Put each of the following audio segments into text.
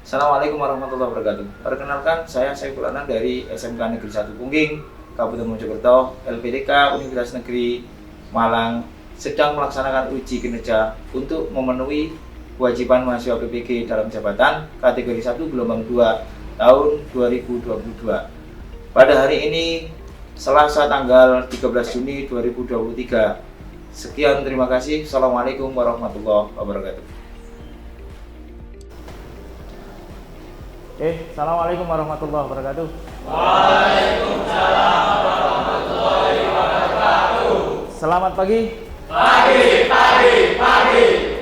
Assalamualaikum warahmatullahi wabarakatuh. Perkenalkan, saya Saiful Anand dari SMK Negeri 1 Pungging, Kabupaten Mojokerto. LPDK Universitas Negeri Malang sedang melaksanakan uji kinerja untuk memenuhi kewajiban mahasiswa PPG dalam jabatan kategori 1 gelombang 2 tahun 2022. Pada hari ini, Selasa tanggal 13 Juni 2023. Sekian, terima kasih. Assalamualaikum warahmatullahi wabarakatuh. Assalamualaikum warahmatullahi wabarakatuh. Waalaikumsalam warahmatullahi wabarakatuh. Selamat pagi. Pagi.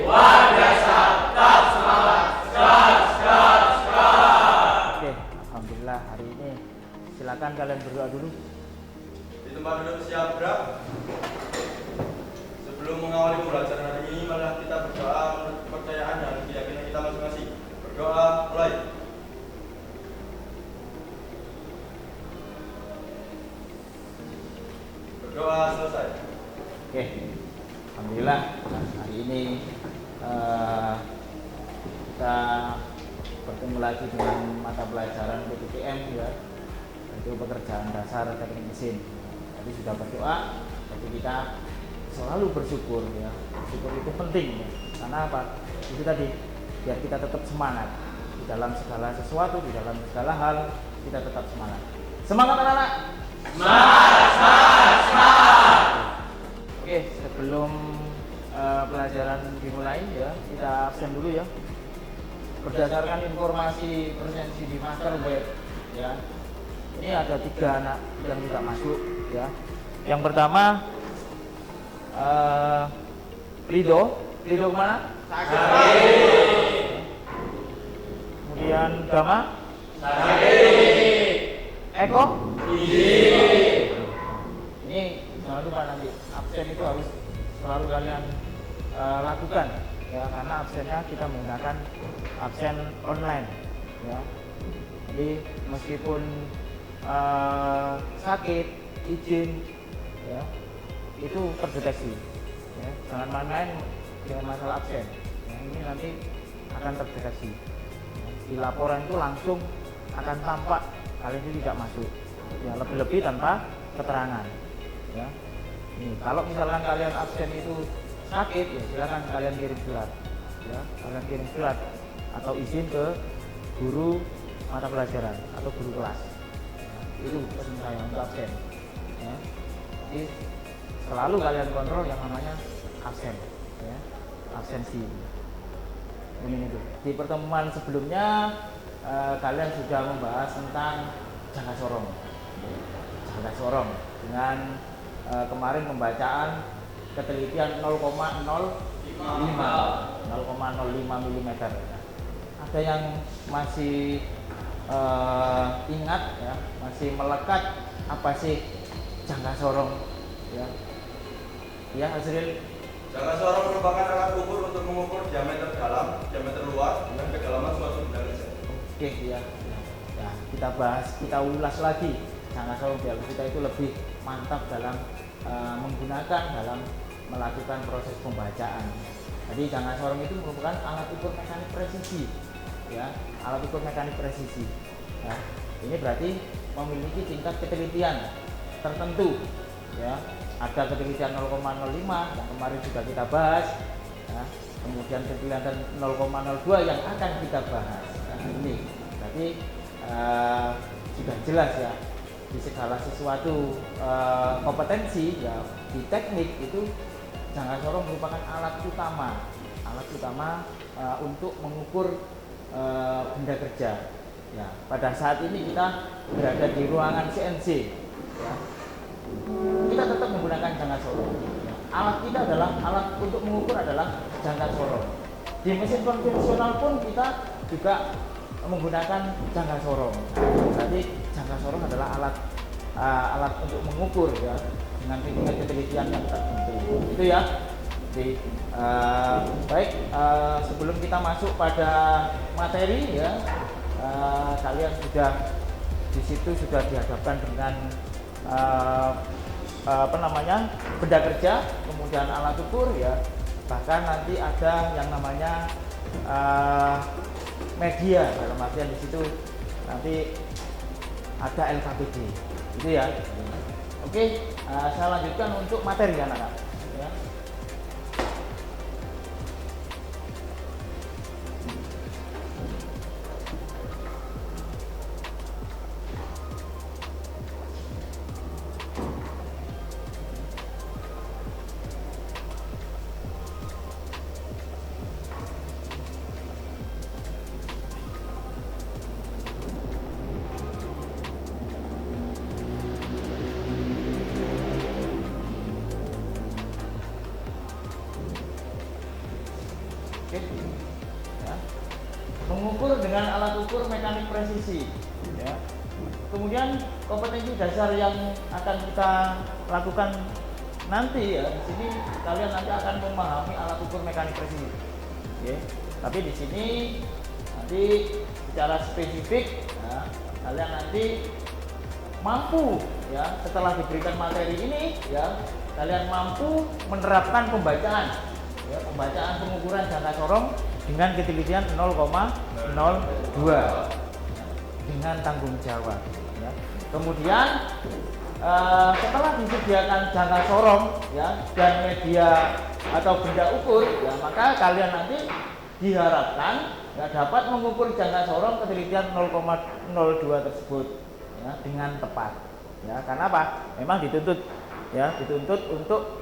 Luar biasa. Tetap semangat. Gas. Alhamdulillah hari ini silakan kalian berdoa dulu. Di tempat duduk siap gerak. Sebelum mengawali pembelajaran hari ini, marilah kita berdoa menurut kepercayaan dan keyakinan kita masing-masing. Berdoa mulai. Berdoa selesai. Alhamdulillah hari ini kita bertemu lagi dengan mata pelajaran PPTM ya, yaitu pekerjaan dasar teknik mesin. Tadi sudah berdoa, jadi kita selalu bersyukur ya. Syukur itu penting ya. Karena apa? Itu tadi biar kita tetap semangat di dalam segala sesuatu, di dalam segala hal kita tetap semangat. Semangat anak-anak. Sebelum pelajaran dimulai ya, kita absen dulu ya. Berdasarkan informasi presensi di master web ya, ini ada 3 anak yang tidak masuk ya. Yang pertama Rido kemana? Kemudian Gama? Eko? Ini jangan lupa nanti absen itu harus selalu kalian lakukan ya, karena absennya kita menggunakan absen online ya. Jadi meskipun sakit, izin ya, itu terdeteksi ya. Jangan main-main dengan masalah absen ya, ini nanti akan terdeteksi ya. Di laporan itu langsung akan tampak kalian itu tidak masuk ya, lebih-lebih tanpa keterangan ya. Nih, kalau misalkan kalian absen itu sakit ya silakan kalian kirim surat ya, kalian kirim surat atau izin ke guru mata pelajaran atau guru kelas ya, itu pesan saya untuk absen ya. Jadi selalu kalian kontrol yang namanya absen ya, absensi ini itu. Di pertemuan sebelumnya kalian sudah membahas tentang jangka sorong dengan kemarin pembacaan ketelitian 0,05 mm. Ada yang masih ingat ya, masih melekat apa sih jangka sorong ya? Ya, Azril. Jangka sorong merupakan alat ukur untuk mengukur diameter dalam, diameter luas, dan kedalaman suatu benda kerja. Oke ya. Ya, kita bahas, kita ulas lagi jangka sorong biar kita itu lebih mantap dalam menggunakan dalam melakukan proses pembacaan. Jadi jangka sorong itu merupakan alat ukur mekanik presisi ya, alat ukur mekanik presisi ya. Ini berarti memiliki tingkat ketelitian tertentu ya. Ada ketelitian 0,05 yang kemarin sudah kita bahas ya. Kemudian ketelitian 0,02 yang akan kita bahas ya. Ini berarti sudah jelas ya, di segala sesuatu kompetensi ya, di teknik itu jangka sorong merupakan alat utama untuk mengukur benda kerja ya. Pada saat ini kita berada di ruangan CNC ya. Kita tetap menggunakan jangka sorong ya. Alat kita adalah, alat untuk mengukur adalah jangka sorong. Di mesin konvensional pun kita juga menggunakan jangka sorong. Jadi jangka sorong adalah alat untuk mengukur ya, dengan tingkat ketelitian yang tertentu. Itu ya. Jadi baik, sebelum kita masuk pada materi ya, kalian sudah di situ sudah dihadapkan dengan benda kerja, kemudian alat ukur ya, bahkan nanti ada yang namanya media, dalam artian di situ nanti ada LKPD itu ya. Oke, saya lanjutkan untuk materi anak-anak ya. Oke. Ya. Mengukur dengan alat ukur mekanik presisi. Ya. Kemudian kompetensi dasar yang akan kita lakukan nanti ya, di sini kalian nanti akan memahami alat ukur mekanik presisi. Oke. Tapi di sini nanti secara spesifik ya, kalian nanti mampu ya setelah diberikan materi ini ya, kalian mampu menerapkan pembacaan. Ya, pembacaan pengukuran jangka sorong dengan ketelitian 0,02 dengan tanggung jawab. Ya. Kemudian setelah disediakan jangka sorong ya dan media atau benda ukur, ya maka kalian nanti diharapkan ya, dapat mengukur jangka sorong ketelitian 0,02 tersebut ya, dengan tepat. Ya, karena apa? Memang dituntut untuk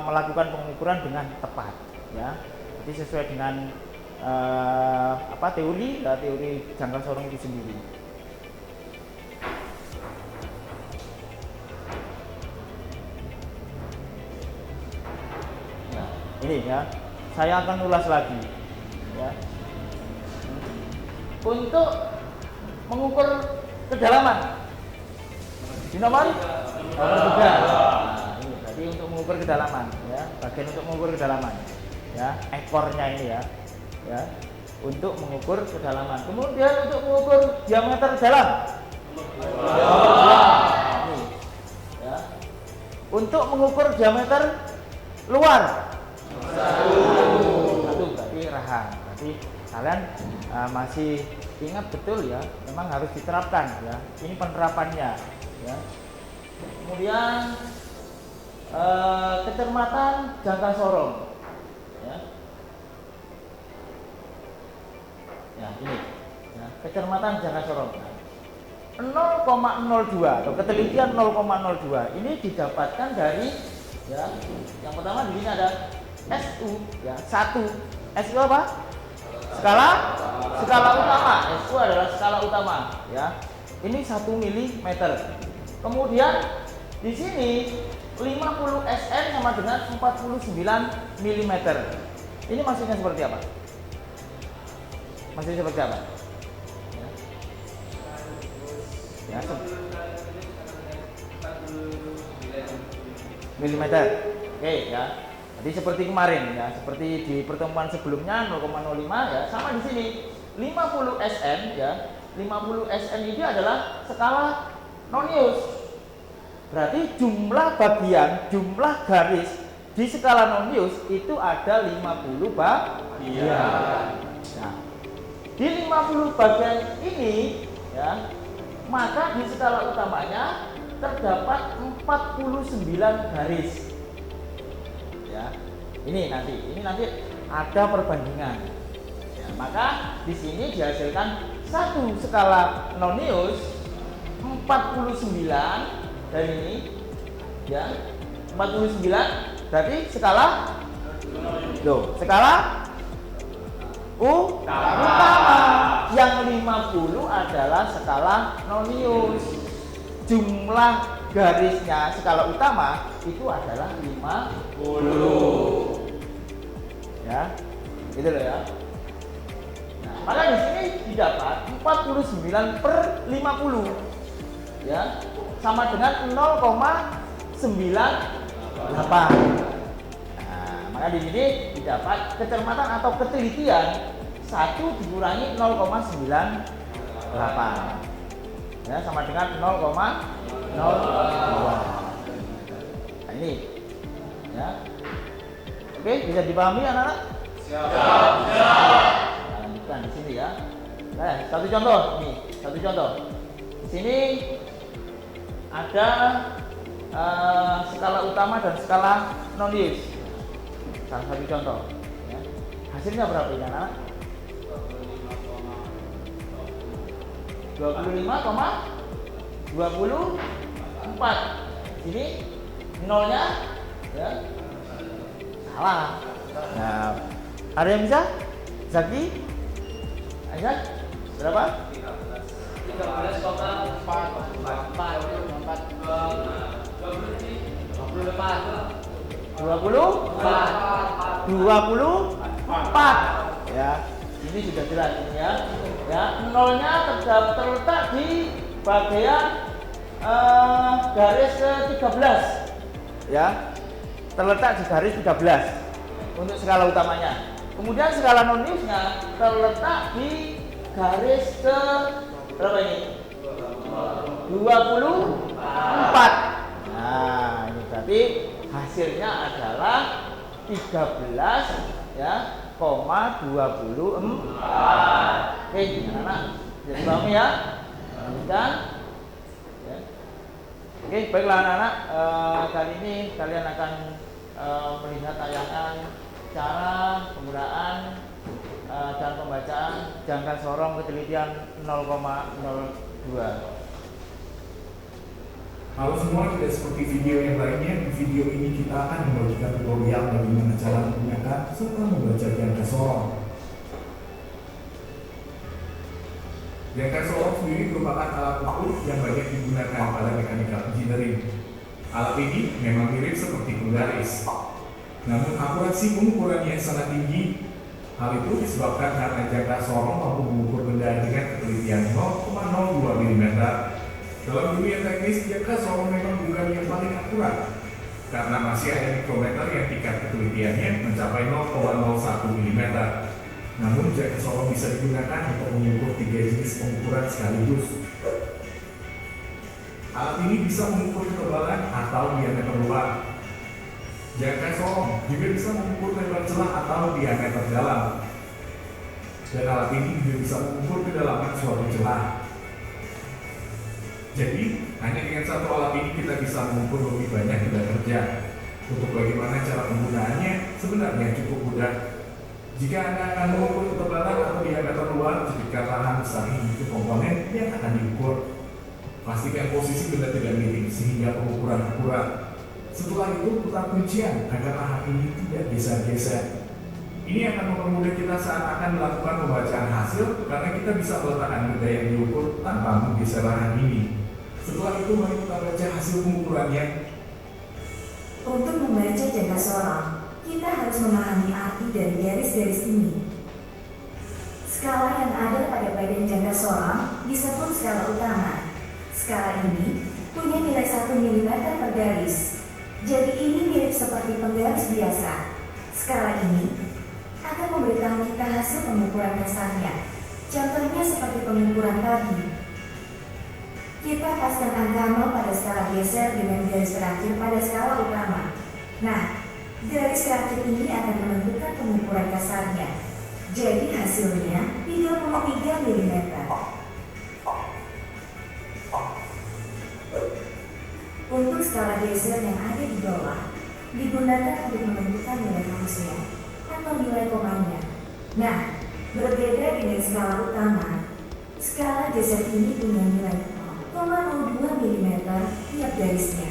melakukan pengukuran dengan tepat ya, jadi sesuai dengan teori jangka sorong itu sendiri. Nah, ini ya, saya akan ulas lagi ya. Untuk mengukur kedalaman di nomor 3. Jadi untuk mengukur kedalaman ya, bagian untuk mengukur kedalaman ya, ekornya ini ya, untuk mengukur kedalaman. Kemudian untuk mengukur diameter dalam ini, ya. Untuk mengukur diameter luar satu berarti rahang. Berarti kalian masih ingat betul ya, memang harus diterapkan ya, ini penerapannya ya. Kemudian kecermatan jangka sorong ya. Ya, ini ya, kecermatan jangka sorong 0,02 atau ketelitian 0,02 ini didapatkan dari ya, yang pertama di sini ada SU ya, 1. SU apa? Skala utama. SU adalah skala utama ya. Ini 1 mm. Kemudian di sini 50 SN sama dengan 49 mm. Ini maksudnya seperti apa? Maksudnya seperti apa? Ya, milimeter. Oke ya. Jadi seperti kemarin ya, seperti di pertemuan sebelumnya 0,05 ya, sama di sini 50 SN ya. 50 SN ini adalah skala nonius. Berarti jumlah bagian, jumlah garis di skala nonius itu ada 50 bagian. Nah, di 50 bagian ini ya, maka di skala utamanya terdapat 49 garis. Ya. Ini nanti ada perbandingan. Ya, maka di sini dihasilkan satu skala nonius 49 dan ini ya 49 berarti skala utama yang 50 adalah skala nonius. Jumlah garisnya skala utama itu adalah 50 ya, gitu loh ya. Nah, maka di sini didapat 49/50 ya, sama dengan 0,98. Nah, maka di sini didapat kecermatan atau ketelitian 1 dikurangi 0,98 ya, sama dengan 0,02. Nah, ini ya. Oke, bisa dipahami anak-anak? Siap. Lanjutkan di sini. ya. Nah, satu contoh nih, satu contoh. Di sini ada skala utama dan skala non-use. Salah satu contoh. Ya. Hasilnya berapa ini anak? 25,24. Ini nolnya ya salah. Nah, ada yang bisa? Zaki? Aisyah? Berapa? 24 ya, ini sudah jelas ini ya. Ya, nolnya terletak di bagian garis ke-13 ya, terletak di garis 13 untuk skala utamanya. Kemudian skala non-use-nya terletak di garis ke berapa ini? 24. Nah, ini berarti hasilnya adalah 13 ya, 24. Oke, anak-anak jadi paham ya? Lanjutkan. Ya. Oke, baiklah anak-anak, kali ini kalian akan melihat tayangan cara penggunaan dan pembacaan jangka sorong ketelitian 0,02. Halo semua, tidak seperti video yang lainnya. Di video ini kita akan membagikan tutorial bagaimana cara menggunakan serta membaca jangka sorong. Jangka sorong sendiri merupakan alat ukur yang banyak digunakan pada mechanical engineering. Alat ini memang mirip seperti penggaris, namun akurasi pengukurannya sangat tinggi. Hal itu disebabkan karena jangka sorong mampu mengukur benda dengan ketelitian 0,02 mm. Dalam dunia teknis, jangka sorong memang bukan yang paling akurat, karena masih ada mikrometer yang tingkat ketelitiannya mencapai 0,01 mm. Namun jangka sorong bisa digunakan untuk mengukur 3 jenis pengukuran sekaligus. Alat ini bisa mengukur ketebalan atau diameter luar. Jangka sorong juga bisa mengukur lebar celah atau diameter dalam. Dan alat ini juga bisa mengukur kedalaman suatu celah. Jadi, hanya dengan satu alat ini kita bisa mengukur lebih banyak benda kerja. Untuk bagaimana cara penggunaannya, sebenarnya cukup mudah. Jika Anda akan mengukur ketebalan atau diameter luar, jadikan lahan besar ini ke komponen yang akan diukur. Pastikan posisi benda tidak miring sehingga pengukuran akurat. Setelah itu, putar kuncian agar lahan ini tidak geser-geser. Ini akan mempermudah kita saat akan melakukan pembacaan hasil, karena kita bisa meletakkan benda yang diukur tanpa menggeser lahan ini. Setelah itu, mari kita baca hasil pengukurannya. Untuk membaca jangka sorong, kita harus memahami arti dari garis-garis ini. Skala yang ada pada bagian jangka sorong disebut skala utama. Skala ini punya nilai 1 mm per garis. Jadi ini mirip seperti penggaris biasa. Skala ini akan memberitahu kita hasil pengukuran dasarnya. Contohnya seperti pengukuran tadi. Kita pasang angka 0 pada skala geser dengan garis terakhir pada skala utama. Nah, garis terakhir ini akan menentukan pengukuran kasarnya. Jadi hasilnya 33 mm. Untuk skala geser yang ada di bawah digunakan untuk menentukan nilai rumusnya atau nilai komanya. Nah, berbeda dengan skala utama, skala geser ini punya nilai 0,02 mm tiap garisnya.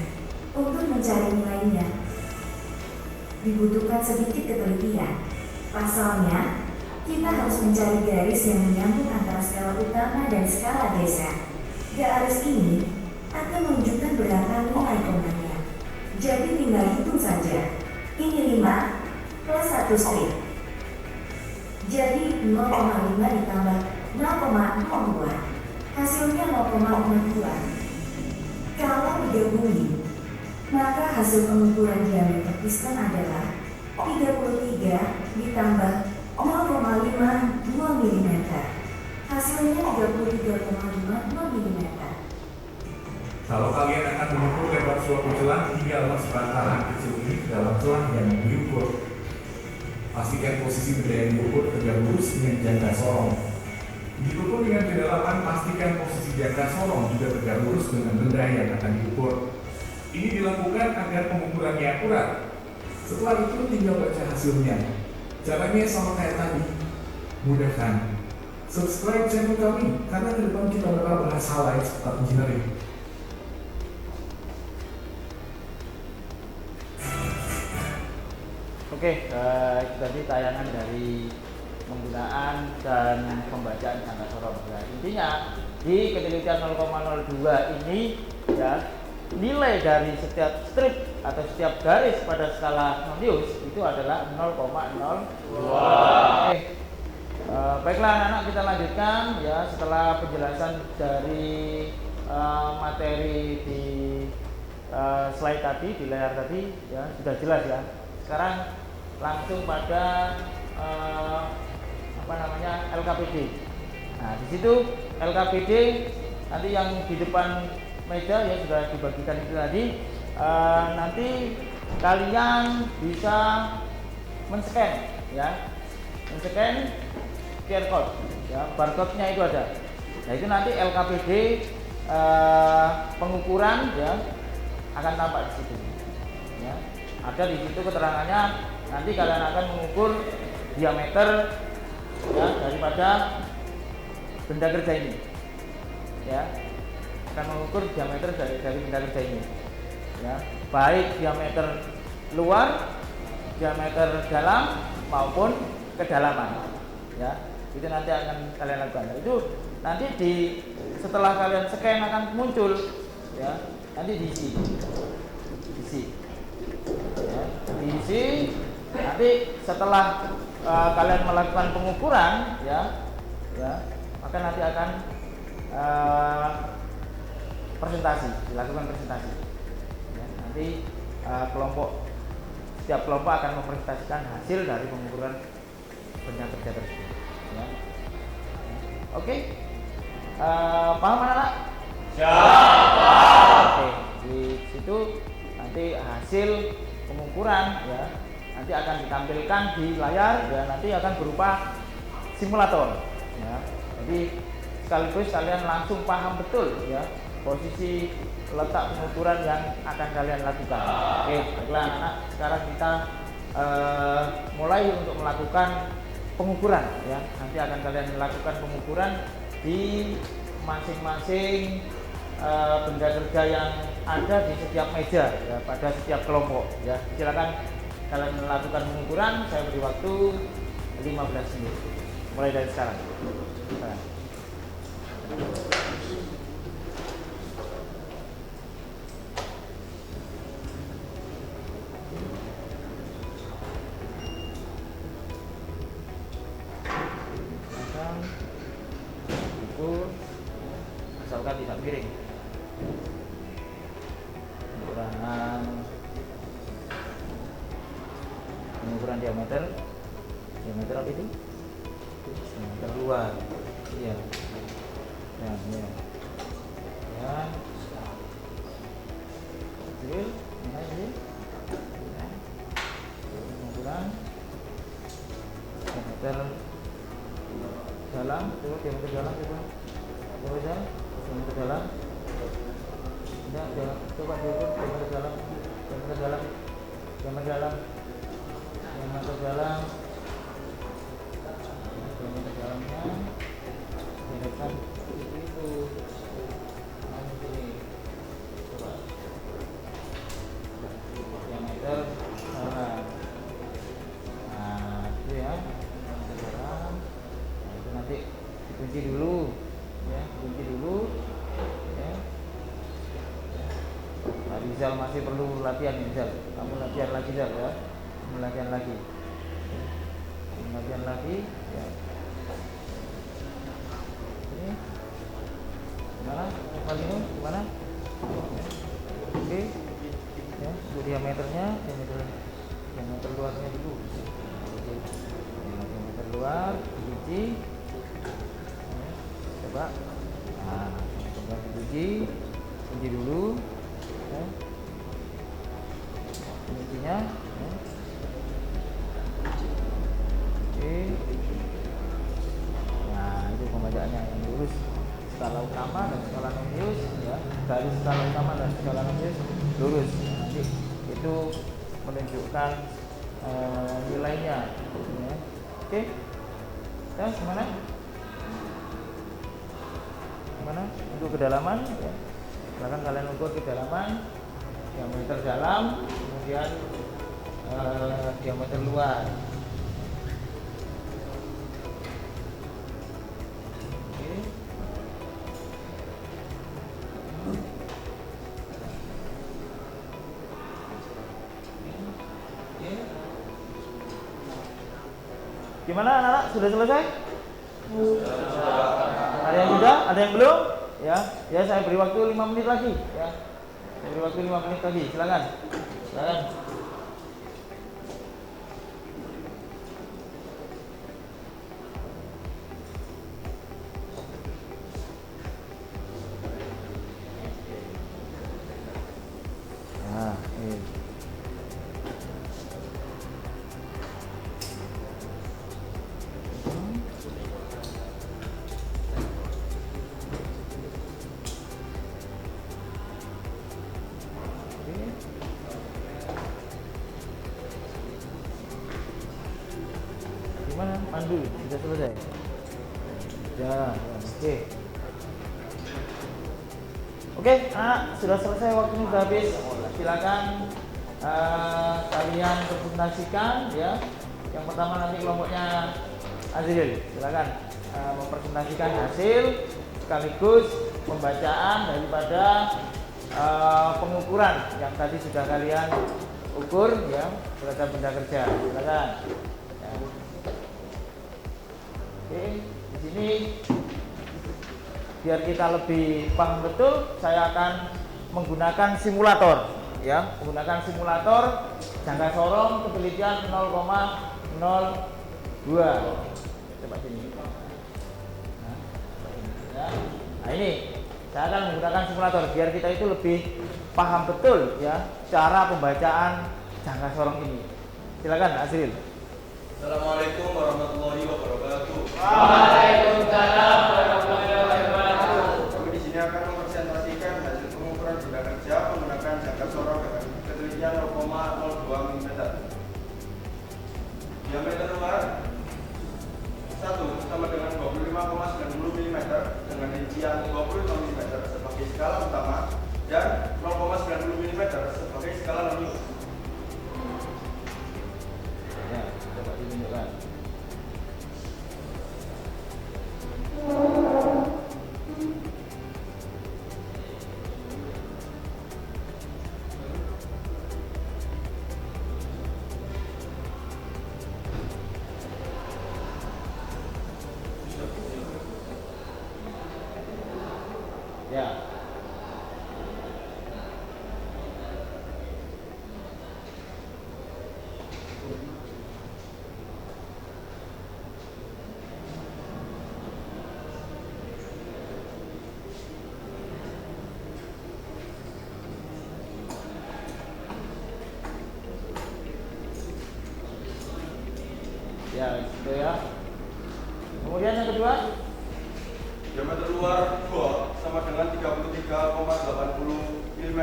Untuk mencari nilainya dibutuhkan sedikit ketelitian. Pasalnya, kita harus mencari garis yang menyambung antara skala utama dan skala geser. Garis ini akan menunjukkan berapa nilai komanya. Jadi tinggal hitung saja. Ini 5 plus 1 strip. Jadi 0,5 ditambah 0,02. Hasilnya 0,02. Kalau digabungin, maka hasil pengukuran diameter piston adalah 33 ditambah 0,52 mm. Hasilnya 33,52 mm. Kalau kalian akan mengukur lebar suatu celah, tinggal masukkan tangan kecil ini ke dalam celah yang diukur. Pastikan posisi benda yang diukur tegak lurus dengan jangka sorong. Begitupun dengan kedalaman, pastikan posisi jangka sorong juga tegak lurus dengan benda yang akan diukur. Ini dilakukan agar pengukurannya akurat. Setelah itu tinggal baca hasilnya. Caranya sama kayak tadi, mudah kan? Subscribe channel kami, karena ke depan kita bakal bahas hal lain seputar engineering. Oke, itu tadi tayangan dari penggunaan dan pembacaan jangka sorong. Nah, intinya di ketelitian 0,02 ini ya, nilai dari setiap strip atau setiap garis pada skala Möbius itu adalah 0,02. Oke. Baiklah anak-anak, kita lanjutkan ya setelah penjelasan dari materi di slide tadi, di layar tadi ya sudah jelas ya. Sekarang langsung pada LKPD. Nah, di situ LKPD nanti yang di depan meja ya sudah dibagikan itu tadi. Nanti kalian bisa men-scan ya, men-scan QR code ya, barcode-nya itu ada. Nah, itu nanti LKPD pengukuran ya akan tampak di situ ya. Ada di situ keterangannya, nanti kalian akan mengukur diameter ya daripada benda kerja ini ya, akan mengukur diameter dari benda kerja ini ya, baik diameter luar, diameter dalam maupun kedalaman ya. Itu nanti akan kalian lakukan. Nah, itu nanti setelah kalian scan akan muncul ya, nanti diisi ya, diisi. Nanti setelah kalian melakukan pengukuran ya, maka nanti akan dilakukan presentasi ya. Nanti setiap kelompok akan mempresentasikan hasil dari pengukuran benda kerja tersebut ya. Oke. Paham anak-anak? Oke, di situ nanti hasil pengukuran ya nanti akan ditampilkan di layar dan nanti akan berupa simulator ya. Jadi sekaligus kalian langsung paham betul ya posisi letak pengukuran yang akan kalian lakukan. Oke, baiklah anak-anak, sekarang kita mulai untuk melakukan pengukuran ya. Nanti akan kalian melakukan pengukuran di masing-masing benda kerja yang ada di setiap meja ya, pada setiap kelompok ya. Silakan kalian melakukan pengukuran. Saya beri waktu 15 menit mulai dari sekarang. Asalkan tidak miring. Pengukuran diameter apa itu? Diameter luar. Iya. Ya. Kecil, ini. Ya. Pengukuran diameter dalam, diameter dalam coba. Diameter dalam. Enggak, coba diukur diameter dalam. Diameter dalamnya direkan itu. Ini coba diameter dalam. Nah, itu ya, diameter dalam. Nah, itu nanti dikunci dulu ya, ya. Nah, Rizal masih perlu latihan nih, Rizal. Kamu latihan lagi, Rizal ya. Latihan lagi ya. Ini gimana? Gimana? Oke. Ya, untuk diameternya, diameter luarnya dulu. Oke. Diameter luar diuji. Ya, coba. Nah, coba diuji dulu. Ya. Kuncinya ya. Oke. Nah, itu pembacaannya aman dan segala macam lurus. Nanti itu menunjukkan nilainya. Ya. Oke, terus gimana? Gimana untuk kedalaman? Ya. Silakan kalian ukur kedalaman, diameter dalam, kemudian diameter luar. Gimana anak-anak? Sudah selesai? Ada yang sudah? Ada yang belum? Ya, ya saya beri waktu 5 menit lagi. Ya, saya beri waktu 5 menit lagi. Silakan, silakan. Nah, ini. Gimana? Mandu sudah selesai? Ya, oke. Oke, sudah selesai, waktunya sudah habis. Silakan kalian presentasikan ya. Yang pertama nanti kelompoknya Azril, silakan mempresentasikan hasil sekaligus pembacaan daripada pengukuran yang tadi sudah kalian ukur ya terhadap benda kerja. Silakan. Ya. Oke, di sini biar kita lebih paham betul, saya akan menggunakan simulator ya, menggunakan simulator jangka sorong ketelitian 0,02. Coba sini. Nah, ini saya akan menggunakan simulator biar kita itu lebih paham betul ya cara pembacaan jangka sorong ini. Silakan Azril. Assalamualaikum warahmatullahi wabarakatuh. Waalaikumsalam warahmatullahi wabarakatuh. Kami di sini akan mempresentasikan hasil pengukuran benda kerja menggunakan jangka sorong dengan ketelitian 0,02 mm. Diameter luar 1 sama dengan 25,90 mm dengan rincian 25 mm sebagai skala utama dan 0,90 mm sebagai skala non-use. Ya, coba ditunjukkan. Ya. Ya, itu ya. Kemudian yang kedua, Diameter luar 2 sama dengan 33,80 mm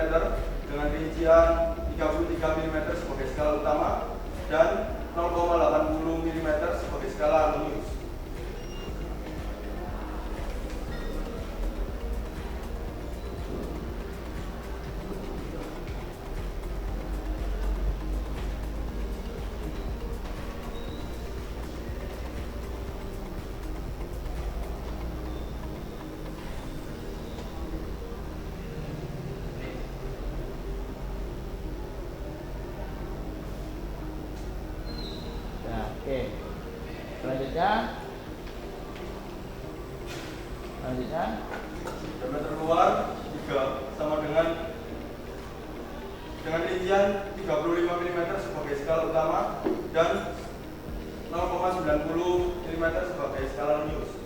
dengan rincian 33 mm sebagai skala utama dan 0,80 mm sebagai skala non-use. nah, oke. Selanjutnya, Diameter luar 3 sama dengan rincian 35 mm sebagai skala utama dan 0,90 mm sebagai skala non-use.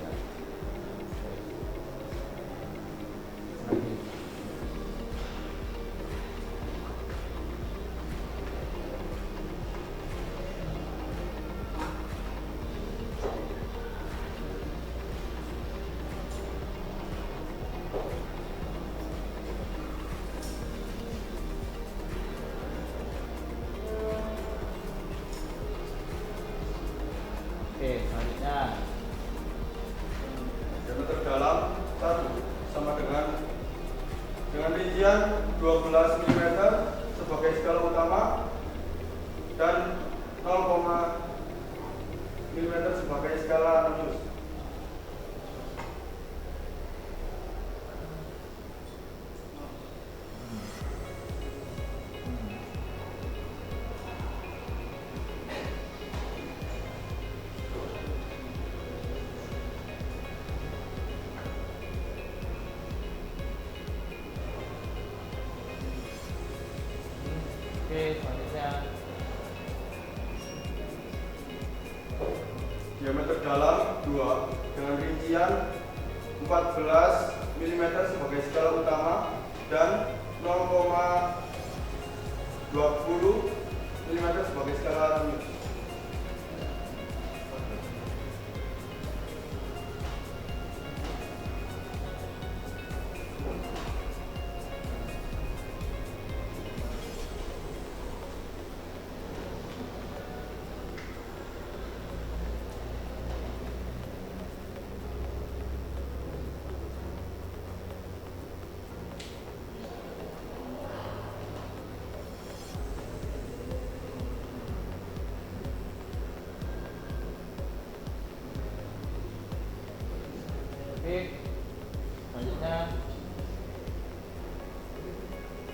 12 mm sebagai skala utama dan 0, mm sebagai skala radius. Oke, selanjutnya Diameter dalam 2 dengan rincian 14 mm sebagai skala utama dan 0,20 mm sebagai skala radius. oke, selanjutnya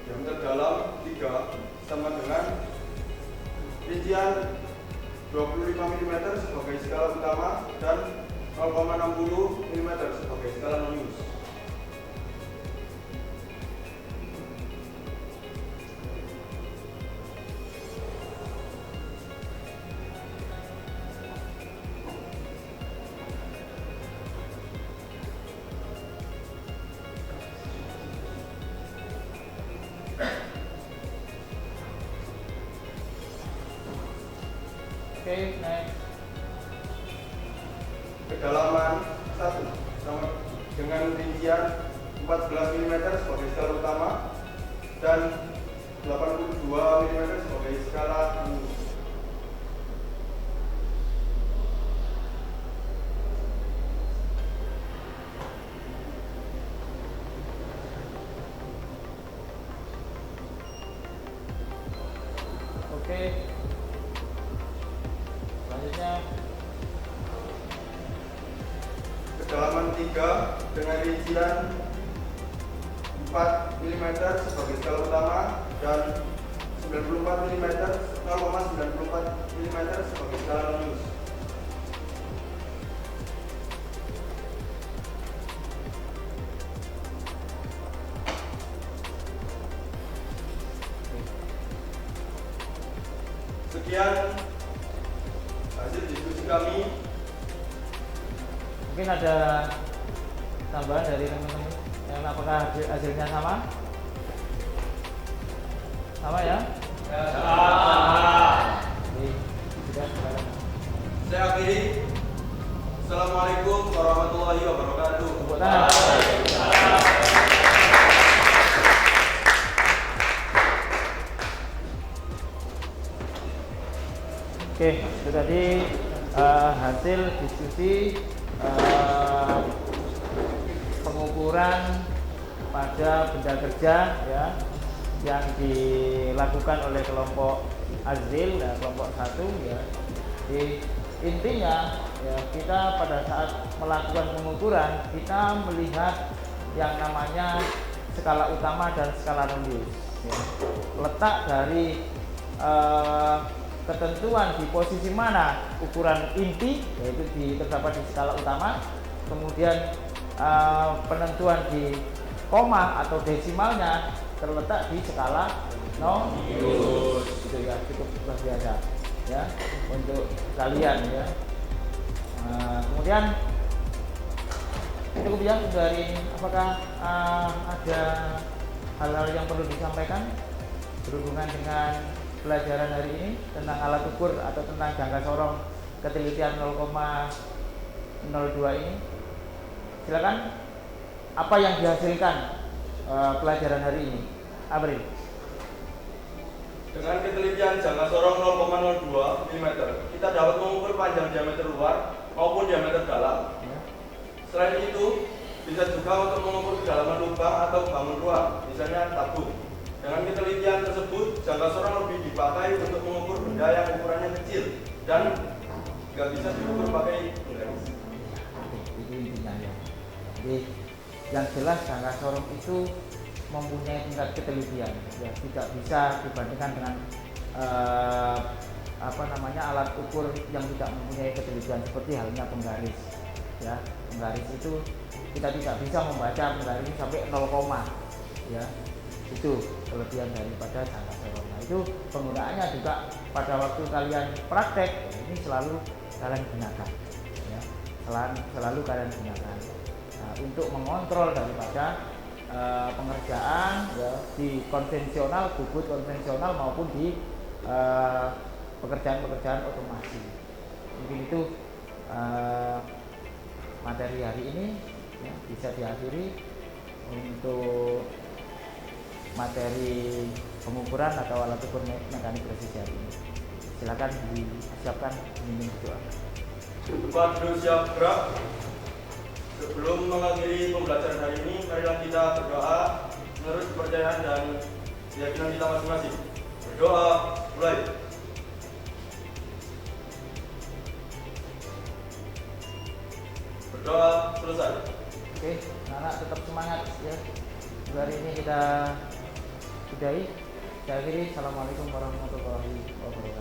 Diameter dalam 3 sama dengan rincian 25 mm sebagai skala utama dan 0,60 mm sebagai skala radius. oke, next. Kedalaman 1 sama dengan rincian 14 mm sebagai skala utama dan 82 mm sebagai skala radius. Oke, selanjutnya Kedalaman 3 dengan rincian 4 mm sebagai skala utama dan 94 mm 0,94 mm sebagai skala radius. Sekian hasil diskusi kami. mungkin ada tambahan dari teman-teman. Yang apakah hasilnya sama? Sama ya? Oke, sudah sekarang. Saya akhiri. Assalamualaikum warahmatullahi wabarakatuh. Tepuk tangan. Oke, itu tadi hasil diskusi pengukuran pada benda kerja ya yang dilakukan oleh kelompok Azil dan kelompok 1 ya. Jadi intinya ya kita pada saat melakukan pengukuran kita melihat yang namanya skala utama dan skala radius ya. Letak dari ketentuan di posisi mana ukuran inti yaitu terdapat di skala utama, kemudian penentuan di koma atau desimalnya terletak di skala radius. Itu ya cukup luar biasa ya untuk kalian ya. Kemudian cukup ya dari apakah ada hal-hal yang perlu disampaikan berhubungan dengan pelajaran hari ini tentang alat ukur atau tentang jangka sorong ketelitian 0,02 ini? Silakan. Apa yang dihasilkan pelajaran hari ini? April. Dengan ketelitian jangka sorong 0,02 mm, kita dapat mengukur panjang diameter luar maupun diameter dalam. Ya. Selain itu, bisa juga untuk mengukur kedalaman lubang atau bangun ruang, misalnya tabung. Dan jangka sorong lebih dipakai untuk mengukur benda yang ukurannya kecil dan nggak bisa diukur pakai penggaris. Itu intinya ya. Jadi yang jelas jangka sorong itu mempunyai tingkat ketelitian, ya tidak bisa dibandingkan dengan alat ukur yang tidak mempunyai ketelitian seperti halnya penggaris. Ya, penggaris itu kita tidak bisa membaca penggaris sampai 0, ya. Itu kelebihan daripada jangka sorong. Nah, itu penggunaannya juga pada waktu kalian praktek ini selalu kalian gunakan, ya. Selalu kalian gunakan. Nah, untuk mengontrol daripada pengerjaan ya, di konvensional, bubut konvensional maupun di pekerjaan-pekerjaan otomasi. Mungkin itu materi hari ini ya, bisa diakhiri untuk materi pengukuran atau alat ukur mekanik presisi hari ini. Silakan disiapkan dinding berdoa. Depan duduk siap gerak. Sebelum mengakhiri pembelajaran hari ini, marilah kita berdoa menurut kepercayaan dan keyakinan kita masing-masing. Berdoa, mulai. Berdoa, selesai. Oke, anak-anak tetap semangat ya. Hari ini kita sudahi. Saya akhiri. Assalamualaikum warahmatullahi wabarakatuh.